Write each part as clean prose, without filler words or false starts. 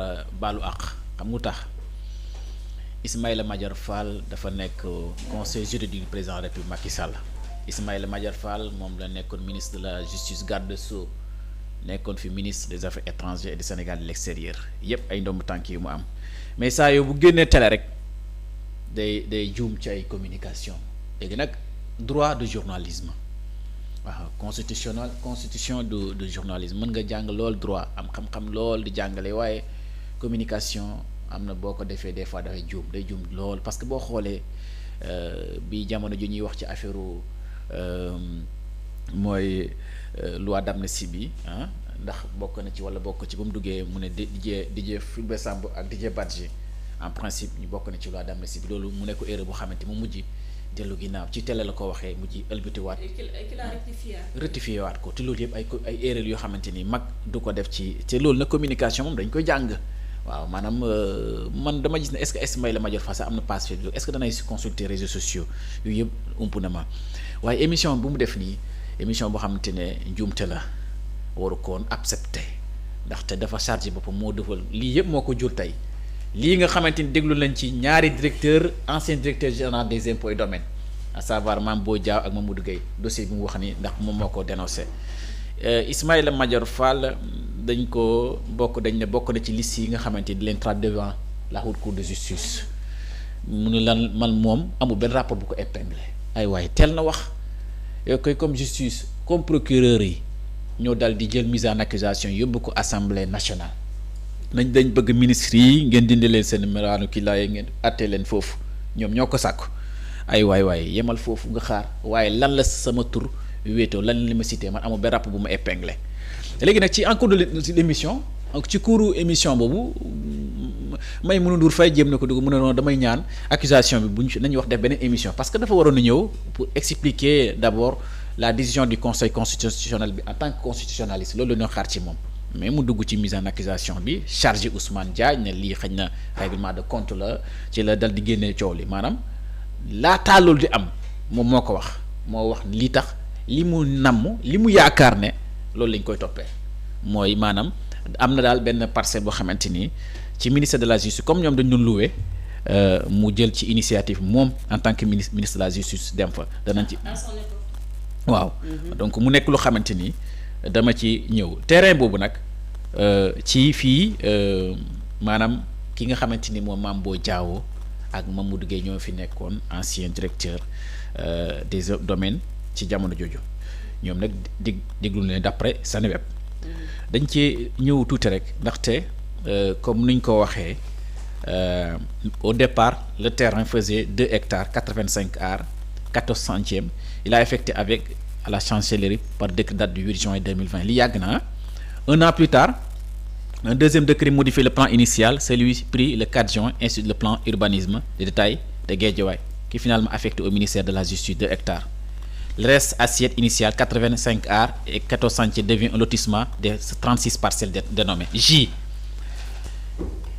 a baalu àq xam nga tax Ismaïla Madior Fall dafa nekk conseil juridique du président de la République Macky Sall Ismaïla Madior Fall moom la nekkoon ministre de la justice garde des Sceaux nekkoon fi ministre des affaires étrangères et du Sénégal de l'extérieur yépp ay ndomb tànk yu mu am mais saa yow bu génnee télé rek day juum ci ay communication léegi nag droit de journalisme waaw constitution de journalisme mën nga jàng lool droit am xam-xam lool di jàngale waaye communication am na boo ko defee des fois dafay juum day juum lool parce que boo xoolee bi jamono ju ñuy wax ci affaire mooy loi d'amnistie bi ndax bokk na ci wala bokk ci ba mu duggee mu ne Didier Fulbert Sambou ak Didier Badji en principe ñu bokk na ci loi d'amnistie bi loolu mu nekk erreur boo xamante mu mujj dellu ginnaaw ci télé la ko waxee mujj ëlbatiwaat rectifié waat ko te loolu yëpp ay erreur yoo xamante ni mag du ko def ci te loolu na communication moom dañ koy jàng waaw maanaam man dama gis ne est-ce que Ismaïla Madior Fall am na page Facebook est-ce que danay si consulter réseaux sociaux yooyu yëpp ump na ma waaye émission bu mu def nii émission boo xamante ne njuumte la waru koon accepté ndaxte dafa chargé boppam moo defal lii yëpp moo ko jur tey lii nga xamante ni déglu lañ ci ñaari directeur ancien directeur général des impôts et domaines à savoir Mame Boye Diao ak Mamadou Gueye dossier bi mu wax ni ndax moom moo ko dénoncé Ismaïla Madior Fall dañ ko dañ ne bokk na ci liste yi nga xamante ni leen traduit devant la haute cour de justice mu ne lan man moom amul benn rapport bu ko épinglé ay waaye teel na wax yow koy comme justice comme procureur yi ñoo dal di jël mise en accusation yóbbu ko assemblée nationale dañ bëgg ministre yi ngeen dindi leen seen meraanu kii laay ngeen àttee leen foofu ñoom ñoo ko sàkku ay waay yemal foofu nga xaar waaye lan la sama tur wéetoo lan li ma cité man amul benn rapport bu ma épinglé léegi nag ci en cours de l'émission ci cours émission boobu Maïmouna Ndour Faye jéem na ko dugg mu ne noonu damay ñaan accusation bi bu ñu nañu wax def beneen émission parce que dafa waroon a ñëw pour expliquer d'abord la décision du conseil constitutionnel bi en tant que constitutionnaliste loolu la ñu xaar ci moom mais mu dugg ci mise en accusation bi chargé Ousmane Diagne ne lii xëy na règlement de compte la ci la dal di génnee coow li maanaam laataa loolu di am moom moo ko wax moo wax li tax li mu namm li mu yaakaar ne loolu lañ koy toppee mooy maanaam am na daal benn parcelle boo xamante ni ci ministère de la justice comme ñoom dañ doon loué mu jël ci initiative moom en tant que ministre de la justice dem fa danañ ci waaw donc mu nekk lu xamante ni dama ci ñëw terrain boobu nag ci fii maanaam ki nga xamante ni moom Mame Boye Diao ak Mamadou Gueye ñoo fi nekkoon ancien directeur des domaines ci jamono jooju ñoom nag déglu ne d'après Seneweb dañ ci ñëw tuuti rek ndaxte comme nuñ ko waxee au départ le terrain faisait 2 hectares 85 ar 14 centièmes il a affecté avec à la chancellerie par décret date du 8 juin 2020 li yàgg na un an plus tard un deuxième décret modifie le plan initial celui pris le 4 juin ainsi le plan urbanisme de détail de Guédiawaye qui finalement affecté au ministère de la justice 2 hectares le reste assiette initiale 85 ar et 14 centièmes devient un lotissement de 36 parcelles dénommées J.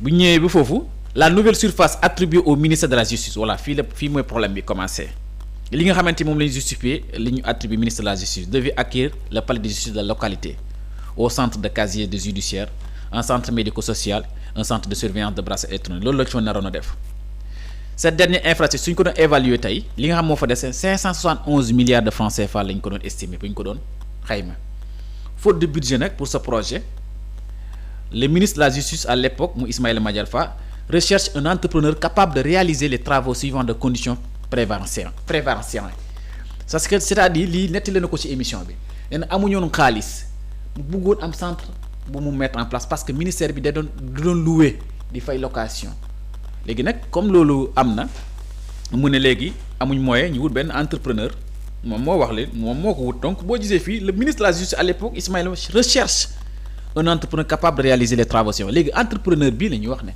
bu ñëwee ba foofu la nouvelle surface attribuée au ministère de la justice voilà fii mooy problème bi commencé li nga xamante moom la ñu justifié li ñu attribué ministre de la justice devait acquérir le palais de justice de la localité au centre de casier de judiciaire un centre médico-social un centre de surveillance de bracelet électronique loolu la ci fa naroon a def cette dernière infrastructure suñ ko doon évaluer tey li nga xam moo fa dese 571 milliards de francs CFA lañ ko doon estimer bu ñu ko doon xayma faute de budget nag pour ce projet le ministre de la justice à l'époque mu Ismaïla Madior Fall recherche un entrepreneur capable de réaliser les travaux suivant de conditions prévalentes parce que c'est-à-dire lii nettali na ko ci émission bi nee na amuñoon xaalis mu bëggoon am centre bu mu mettre en place parce que ministère bi da doon louer di fay location léegi nag comme loolu am na mu ne léegi amuñ moyen ñu wut benn entrepreneur moom moo wax leen moom moo ko wut donc boo gisee fii le ministre de la justice à l'époque Ismaïla recherche un entrepreneur capable de réaliser les travaux léegi entrepreneur bii la ñuy wax ne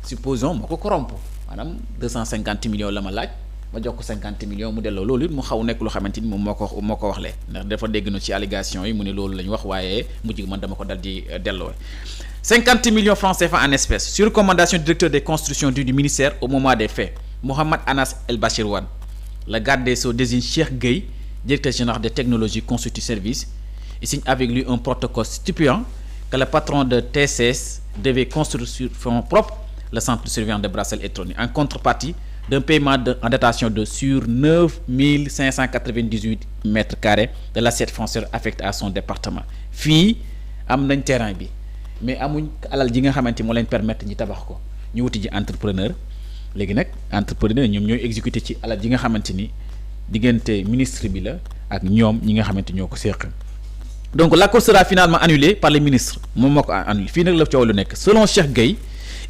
supposons moo ko corrompu maanaam 250 millions la ma laaj ma jox ko 50 millions mu delloo loolu it mu xaw nekk loo xamante ni moom moo ko wax lee ndax dafa dégg na ci allégation yi mu ne loolu la ñu wax waaye mujj man dama ko dal di delloo 50 millions francs CFA en espèces sur recommandation du directeur des constructions du ministère au moment des faits Mohamed Anas El Bachir Wane le garde des Sceaux désigne Cheikh Gueye directeur général des technologies constitue service il signe avec lui un protocole stipulaire que le patron de TCS devait construire sur fonds propres le centre de surveillance de bracelets électroniques en contrepartie d'un paiement en datation de sur 9 598 mètres carrés de l'assiette foncière affectée à son département fii am nañ terrain bi mais amuñ alal ji nga xamante moo leen permettre ñi tabax ko ñu wuti ji entrepreneur léegi nag entrepreneur ñoom ñooy exécuter ci alal ji nga xamante ni diggante ministre bi la ak ñoom ñi nga xamante ñoo ko seq donc l'accord sera finalement annulé par le ministre moom moo ko annulé fii nag la coow lu nekk selon Cheikh Gueye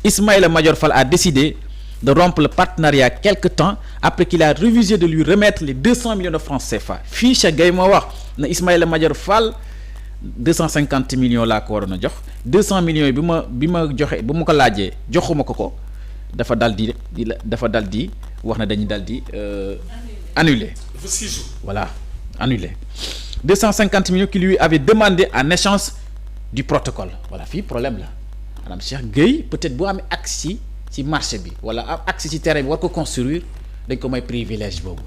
Ismaïla Madior Fall a décidé de rompre le partenariat quelque temps après qu'il a refusé de lui remettre les 200 millions de francs CFA fii Cheikh Gueye moo wax na Ismaïla Madior Fall 250 millions laa ko waroon a jox 200 millions yi bi ma joxe bu ma ko laajee joxuma ko dafa dal di wax na dañuy dal di annuler voilà annuler 250 millions qu'il lui avait demandé en échange du protocole voilà fii problème la maanaam Cheikh Gueye peut-être bu amee accès ci marché bi wala am accès ci terrain bi war ko construire dañ ko may privilège boobu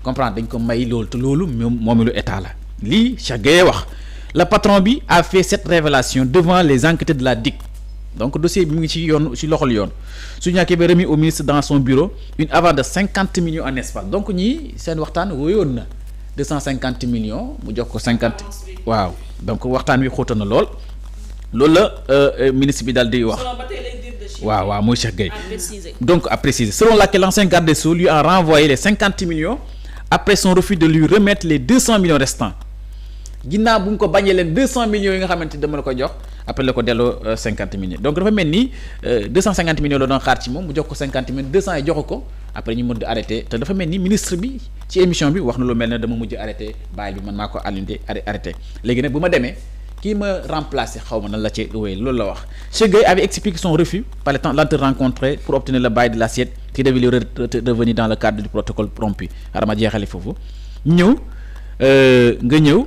comprendre dañ ko may loolu te loolu moom lu état la lii Cheikh Gueye wax le patron bi a fait cette révélation devant les enquêteurs de la DIC donc dossier bi mu ngi ci yoon ci loxol yoon su ñàkkee ba remis au ministre dans son bureau une avance de 50 millions en espace donc ñii seen waxtaan wóyoon na 250 millions mu jox ko 50 waaw donc waxtaan wi xóota na loolu la ministre bi daal di wax waaw muy Cheikh Gueye donc à préciser selon laquelle l'ancien garde des Sceaux lui a renvoyé les 50 millions après son refus de lui remettre les 200 millions restants ginnaaw bu mu ko bañee leen 200 millions yi nga xamante dama la ko jox après la ko delloo 50 millions donc dafa mel ni 250 millions la doon xaar ci moom mu jox ko 50 millions 200 yi joxu ko après ñu mën di arrêté te dafa mel ni ministre bi ci émission bi wax na lu mel ne dama mujj arrêté bàyyi bi man maa ko arrêté léegi nag bu ma demee kii ma remplacé xaw ma nan la ci wéy loolu la wax Cheikh Gueye avait expliqué son refus par le temps l'entente rencontré pour obtenir le bail de l'assiette qui devait lui revenir dans le cadre du protocole rompu xaaral ma jeexale foofu nga ñëw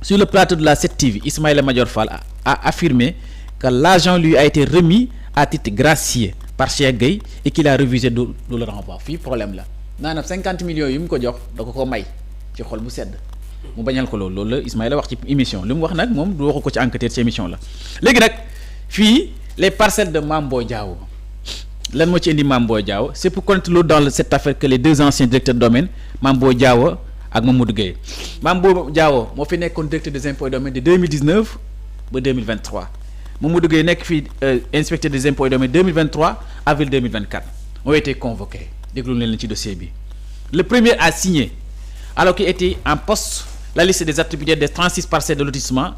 sur le plateau de la 7TV Ismaïla Madior Fall a affirmé que l'argent lui a été remis à titre gracieux par Cheikh Gueye et qu'il a refusé de le renvoi fii problème la naanam 50 millions yi mu ko jox da ko may ci xol bu sedd mu bañal ko loolu la Ismaïla wax ci émission li mu wax nag moom du waxu ko ci enquêteur ci émission la léegi nag fii les parcelles de Mame Boye Diao lan moo ci indi Mame Boye Diao c'est pour connaître l'eau dans cette affaire que les deux anciens directeurs de domaine Mame Boye Diao ak Mamadou Gueye Mame Boye Diao moo fi nekkoon directeur des impôts et domaines de 2019 ba 2023 Mamadou Gueye nekk fii inspecteur des impôts et domaines 2023 avril 2024 ont été convoqués déglu leen ci dossier bi le premier a signé alors qu'il était en poste la liste des attributaires des 36 parcelles de lotissement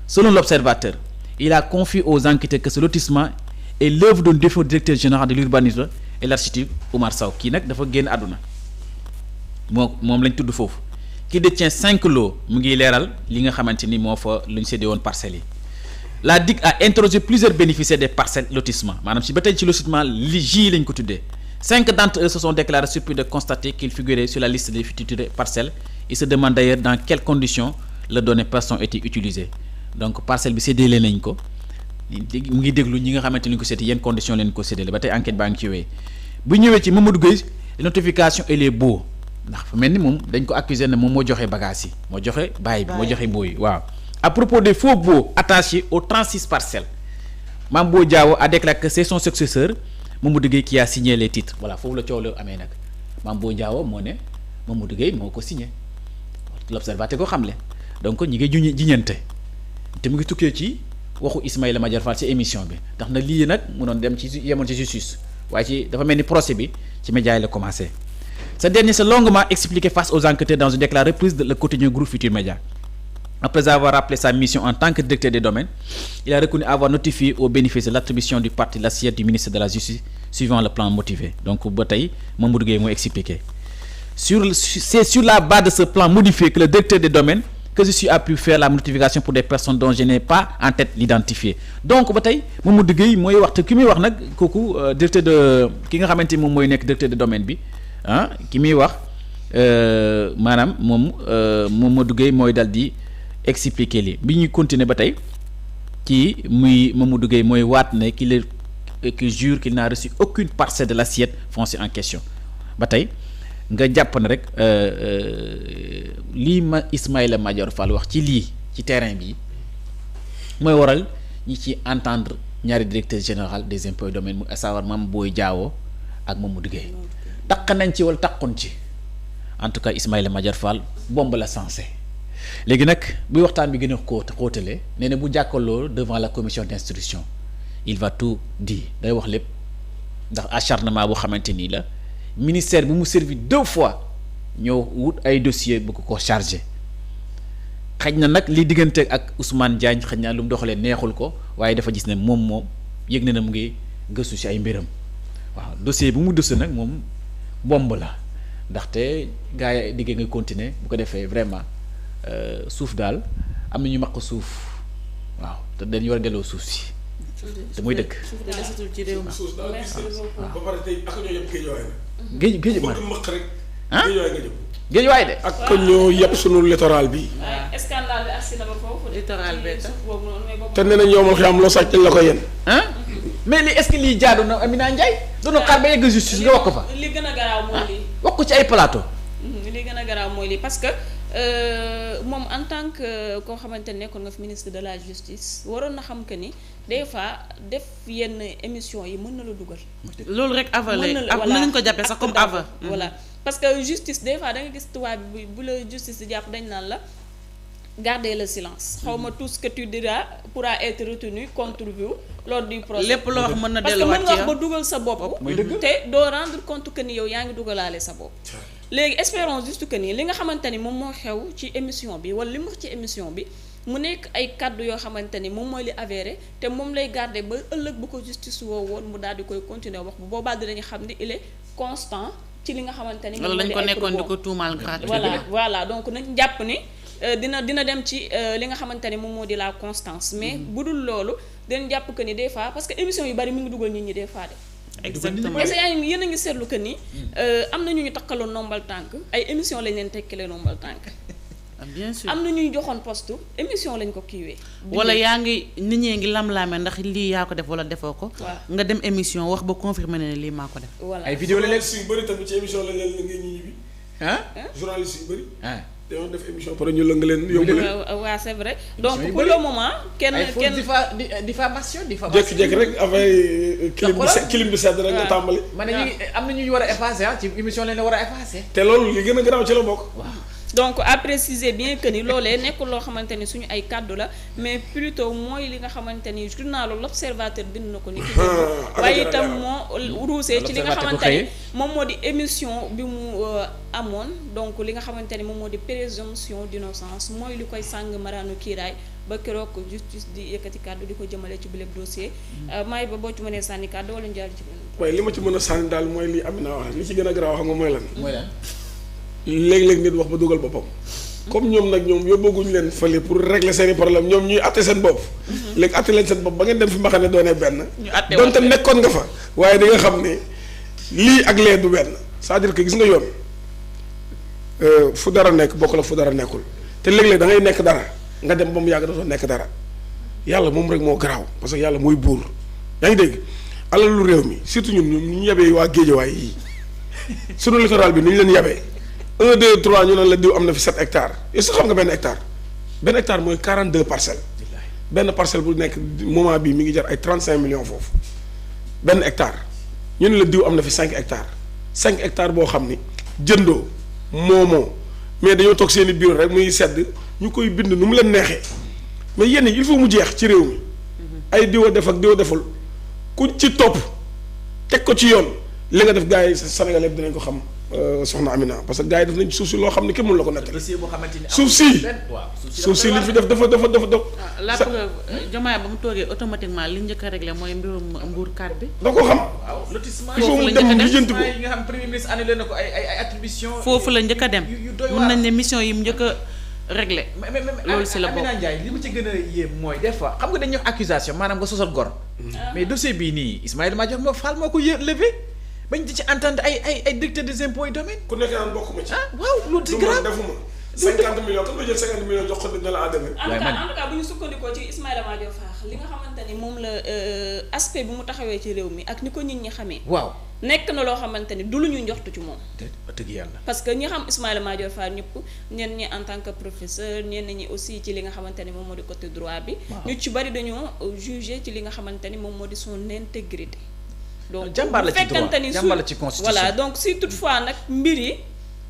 selon l'observateur il a confié aux enquêteurs que ce lotissement est l'œuvre d'un défunt directeur général de l'urbanisme et l'architecture Oumar Sow kii nag dafa génn àdduna moom lañ tudd foofu qui détient 5 lots mu ngi leeral li nga xamante ni moo fa lu ñu séddee woon parcelles yi la DIC a interrogé plusieurs bénéficiaires des parcelles lotissement maanaam si ba tey ci lotissement li ji lañ ko tuddee 5 d'entre eux se sont déclarés surpris de constater qu'ils figuraient sur la liste des futures parcelles ils se demandent d'ailleurs dans quelles conditions les données personnelles ont été utilisées donc parcelle bi séddale nañ ko mu ngi déglu ñi nga xamante ni ko séddee yenn conditions leen ko séddale ba tey enquête baa ngi ci wéy bu ñëwee ci Mamadou Gueye notification et les baux ndax fa mel ni moom dañ ko accuser ne moom moo joxe bagages yi moo joxe bail bi moo joxe baux yi waaw à propos des faux baux attachés aux 36 parcelles Mame Boye Diao a déclaré que c'est son successeur Mamadou Gueye qui a signé les titres voilà foofu la coow la amee nag Mame Boye Diao moo ne Mamadou Gueye moo ko signé l'observateur ko xamle donc ñi ngi jiñante te mu ngi tukkee ci waxu Ismaïla Madior Fall ci émission bi ndax nag lii nag mu doon dem ci yemoon ci justice waaye ci dafa mel ni procès bi ci média yi la commencé. Ce dernier s'est longuement expliqué face aux enquêteurs dans une déclaration reprise de le quotidien Groupe Futurs Médias. Après avoir rappelé sa mission en tant que directeur des domaines, il a reconnu avoir notifié aux bénéficiaires de l'attribution du parti l'assiette du ministre de la Justice suivant le plan motivé. Donc ba tey Mamadou Gueye moo expliqué. C'est sur la base de ce plan modifié que le directeur des domaines que je suis a pu faire la notification pour des personnes dont je n'ai pas en tête l'identifier. Donc ba tey Mamadou Gueye mooy wax te ki muy wax nag kooku directeur de ki nga xamante ni moom mooy nekk directeur de domaine bi ki muy wax maanaam moom Mamadou Gueye mooy dal di expliquer lii bi ñuy continuer ba tey kii muy Mamadou Gueye mooy waat ne qu'il jure qu'il n'a reçu aucune parcelle de l'assiette foncière en question ba tey nga jàpp ne rek lii ma Ismaïla Madior Fall wax ci lii ci terrain bi mooy waral ñi ci entendre ñaari directeur général des impôts et domaines mu savoir Mame Boye Diao ak Mamadou Gueye taq nañ ci wala taqun ci en tout cas Ismaïla Madior Fall bombe la sensé léegi nag buy waxtaan bi gën a xóotale nee na bu jàkkaarloo devant la commission d'instruction il va tout dire day wax lépp ndax acharnement boo xamante nii la ministère bi mu servi 2 fois ñoo wut ay dossier bu ko chargé xëy na nag li diggante ak Ousmane Diagne xëy na lu mu doxalee neexul ko waaye dafa gis ne moom yëg na mu ngi gëstu ci ay mbiram waaw dossier bu mu dossier nag moom bomb la ndaxte gars yi diggee nga continuer bu ko defee vraiment suuf daal am na ñu maq suuf waaw te dañu war a delloo suuf si te muy dëkk. suuf de desatul ci réew mi. ba pare tey ak ñoo yëpp géej géej géej ma mëq rek. ah géej waay nga jëm. géej waay de. ak ñoo yëpp sunu littoral bi. scandale bi agsi na ba foofu. littoral bee tax te nee nañ yow ma xam loo sàcc la ko yéen. ah mais lii est-ce que lii jaadu na Amina Ndiaye. doon xaar ba yegg justice nga wax ko fa. li gën a garaaw mooy lii. wax ko ci ay plateau. li gën a garaaw mooy lii parce que moom en tant que koo xamante ne nekkoon nga fi ministre de la justice waroon na xam que ni des fois def yenn émission yi mën na la dugal. loolu rek avalé mën nañu ko jàppee sax comme ava. voilà parce que justice des fois da nga gis tubaab bi bu la justice di jàpp dañ naan la garder le silence. xaw ma tout ce que tu diras pourra être retenu contre vous lors du procès. lépp loo wax mën na parce que delluwaat mën ci nga wax ba dugal sa bopp. te doo rendre compte que ni yow yaa ngi dugalaale sa bopp. léegi espérons juste que ni li nga xamante ni moom moo xew ci émission bi wala li mu wax ci émission bi mu nekk ay kàddu yoo xamante ni moom mooy li avéré te moom lay garder ba ëllëg bu ko justice woo woon mu daal di koy continuer wax bu boobaa dinañu xam ni il est constant ci li nga xamante ni. loolu lañ ko nekkoon di ko tuumaal gratuit. voilà donc nañ jàpp ni dina dem ci li nga xamante ni moom moo di la constance mais bu dul loolu dinañ jàpp que ni des fois parce que émission yu bari mi ngi dugal nit ñi des fois de. exactement parce que yéen a ngi seetlu que ni am na ñu takkaloon nombal tànk ay émission lañ leen tekkilee nombal tànk. bien sûr am na ñuy joxoon poste émission lañ ko kiiwee. wala yaa ngi nit ñee ngi lam-laame ndax lii yaa ko def wala defoo ko. nga dem émission wax ba confirmer ne lii maa ko def. voilà ay vidéo la leen journaliste yu bëri tamit ci émission lañ leen lëngee ñi ñibbi. journaliste yu bëri. dañoo def émission pare ñu lëng leen yóbbu leen. waaw c'est vrai donc pour le moment. kenn diffamation jékki-jékki rek affaire clim bi sedd rek nga tàmbali. ma ne ñu am na ñu war a effacer ci émission lañ la war a effacer. te loolu li gën a garaaw ci la bokk. donc à préciser bien que ni loolee nekkul loo xamante ni suñu ay kàddu la mais plutôt mooy li nga xamante ni journal l'Observateur bind na ko ni waaye itam moo ruusee ci li nga xamante ni moom moo di émission bi mu amoon donc li nga xamante ni moom moo di présomption d'innocence mooy li koy sàng maraanu kiiraay ba keroog justice di yëkkati kàddu di ko jëmale ci biléb dossier maay ba boo ci mënee sànni kàddu wala ñu jàll ci benn. waaye li ma ci mën a sànni daal mooy li Amina wax li ci gën a garaaw xam nga mooy lan. mooy lan. léeg-léeg nit wax ba dugal boppam comme ñoom nag ñoom yóbbuguñu leen fële pour régler seeni problème ñoom ñuy atte seen bopp léegi atte leen seen bopp ba ngeen dem fi ma xam ne doonee benn donte nekkoon nga fa waaye di nga xam ne lii ak lee du benn c'est-à-dire que gis nga yoon fu dara nekk bokk la fu dara nekkul te léeg-léeg da ngay nekk dara nga dem ba mu yàgg dafa nekk dara yàlla moom rek moo garaaw parce que yàlla mooy buur yaa ngi dégg alalu réew mi surtout ñun ñu yabee waa Géejawaay yii sunu littoral bi ni ñu leen yabee 1 2 3 ñu naan la diw am na fi 7 hectares est-ce que xam nga benn hectare mooy 42 parcelles benn parcelle bu nekk moment bii mi ngi jar ay 35 millions foofu benn hectare ñu ne la diw am na fi 5 hectares 5 hectares boo xam ni jëndoo moomoo mais dañoo toog seeni bureau rek muy sedd ñu koy bind nu mu leen neexee mais yenn il faut mu jeex ci réew mi ay diwa def ak diwa deful ku ci topp teg ko ci yoon li nga def gars yi Sénégal yëpp dinañ ko xam. soxna Amina parce que gars yi def nañ suuf si loo xam ne kenn mënu la ko nettali. dossier boo xamante ni suuf si li fi def dafa. la preuve Diomaye ba mu toogee automatiquement li njëkk a réglé mooy mbirum mbuur carte bi. da ko xam. waaw lotissement il faut mu dem lijjanti ko yi nga xam premier ministre annulé na ko ay attribution. foofu la njëkk a dem mun nañ ne mission yi mu njëkk a réglé. loolu si la bokk Amina Ndiaye li mu ci gën a yéem mooy des fois xam nga dañuy wax accusation maanaam nga sosal gor. mais dossier bii nii Ismaïla Madior Fall moo ko levé. bañ di ci entendre ay directeur des impôts et domaines. ku nekk naan bokk ma ci. waaw loolu c'est grave defuma 50 millions kan nga jël 50 millions jox ko ne la demee. en tout cas bu ñu sukkandikoo ci Ismaïla Madior Fall li nga xamante ni moom la aspect bi mu taxawee ci réew mi ak ni ko nit ñi xamee. waaw nekk na loo xamante ni du lu ñu njoxtu ci moom. dëgg yàlla. parce que ñi xam Ismaïla Madior Fall ñëpp ñenn ñi en tant que professeur ñenn ñi aussi ci li nga xamante ni moom moo di côté droit bi. ñu ci bari dañoo juger ci li nga xamante ni moom moo di son intégrité. donc jàmbaar la ci droit fekkante ni jàmbaar la ci constitution. voilà donc si toutefois nag mbir yi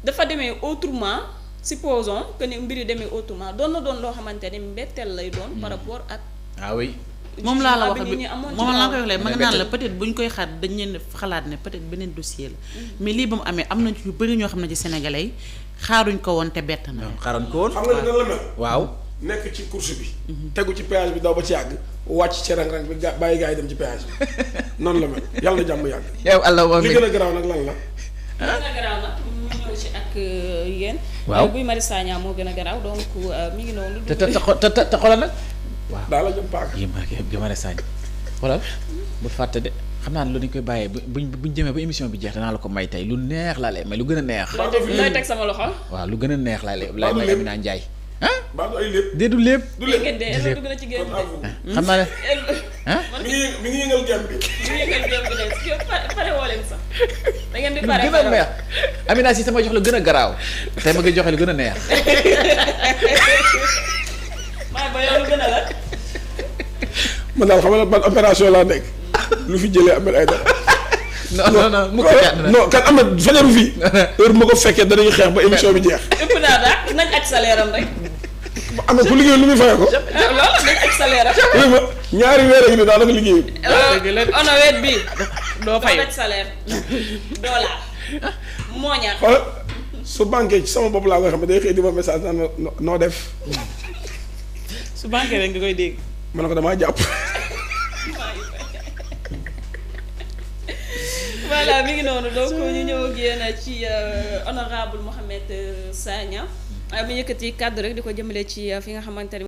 dafa demee autrement supposons que ni mbir yi demee autrement doon na doon loo xamante ni mbetteel lay doon. par rapport ak. ah oui. moom laa la wax bi moom laa koy wax léegi ma nga naan la peut-être bu ñu koy xaat dañ leen xalaat ne peut-être beneen dossier la mais lii ba mu amee am na ci ñu bëri ñoo xam ne ci sénégalais yi xaaruñ ko woon te bett na. xaaruñ ko woon. xam nga ni nan la mel. waaw. nekk ci course bi. tegu ci péage bi daw ba ci yàgg wàcc ci rang-rang bi bàyyi gars yi dem ci péage bi noonu la mel yàlla na jàmm yàgg. yow Allah li gën a garaaw nag lan la. li gën a garaaw nag ñu ñëw ci ak yéen. waaw Guy Marius Sagna moo gën a garaaw donc mi ngi noonu. te xoolal nag. waaw daa la jëm paaka. Guy Marius Sagna xoolal bu fàtte de xam naa ne loolu dañu koy bàyyee buñ jëmee ba émission bi jeex danaa la ko may tey lu neex laa lay may lu gën a neex. looy teg sama loxo. waaw lu gën a neex laa lay may Amina Ndiaye. ah baa du ay lépp. dee du lépp. du lépp ngeen de dugg na ci génn de. xam naa ne. mi ngi yëngal gem bi. mi ngi yëngal gem bi de pare woo leen sax. da ngeen di lu pare gën a neex Amina si sama jox lu gën a garaaw tey ma ngi joxe lu gën a neex. maa ba yow lu gën a la. man daal xam nga ban opération laa nekk lu fi jëlee Ahmed Aïdara. non mu ko non kan Ahmed fajaru fii. heure bu ma ko fekkee danañu xeex ba émission bi jeex. ëpp naa daal nañ aj salaire am rek. Ahmed ku liggéey lu muy fayee ko. loolu nañ aj salaire am. oui ma ñaari weer a ngi nii daanaka liggéey. ono weet bi doo fay aj salaire doo laal moo ñaar. xoolal su banqué ci sama bopp laa koy xam ne day xëy di ma message naan ma noo def. su banqué rek nga koy dégg. ma ne ko damaa jàpp. voilà mi ngi noonu donc ñu ñëw ak yéen ci honorable Mohamed Sagna mi yëkkati kàddu rek di ko jëmale ci fi nga xamante ne